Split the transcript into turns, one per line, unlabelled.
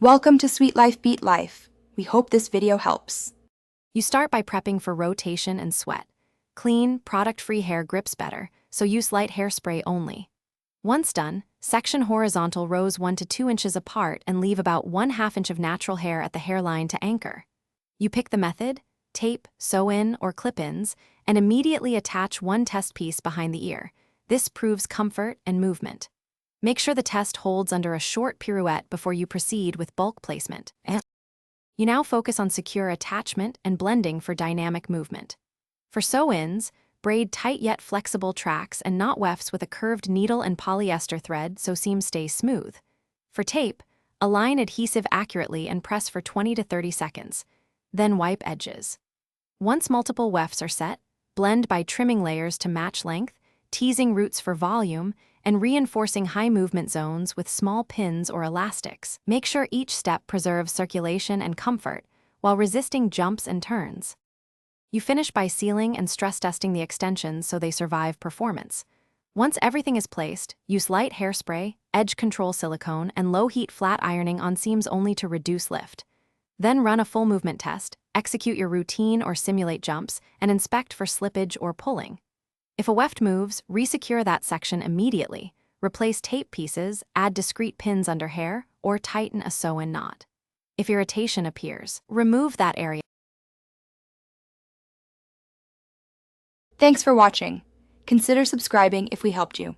Welcome to Sweet Life Beat Life. We hope this video helps.
You start by prepping for rotation and sweat. Clean, product-free hair grips better, so use light hairspray only. Once done, section horizontal rows 1 to 2 inches apart and leave about 1/2 inch of natural hair at the hairline to anchor. You pick the method, tape, sew-in, or clip-ins, and immediately attach one test piece behind the ear. This proves comfort and movement. Make sure the test holds under a short pirouette before you proceed with bulk placement. You now focus on secure attachment and blending for dynamic movement. For sew-ins, braid tight yet flexible tracks and knot wefts with a curved needle and polyester thread so seams stay smooth. For tape, align adhesive accurately and press for 20 to 30 seconds. Then wipe edges. Once multiple wefts are set, blend by trimming layers to match length, teasing roots for volume, and reinforcing high movement zones with small pins or elastics. Make sure each step preserves circulation and comfort while resisting jumps and turns. You finish by sealing and stress testing the extensions so they survive performance. Once everything is placed, use light hairspray, edge control silicone, and low-heat flat ironing on seams only to reduce lift. Then run a full movement test, execute your routine or simulate jumps, and inspect for slippage or pulling. If a weft moves, resecure that section immediately, replace tape pieces, add discrete pins under hair, or tighten a sew-in knot. If irritation appears, remove that area.
Thanks for watching. Consider subscribing if we helped you.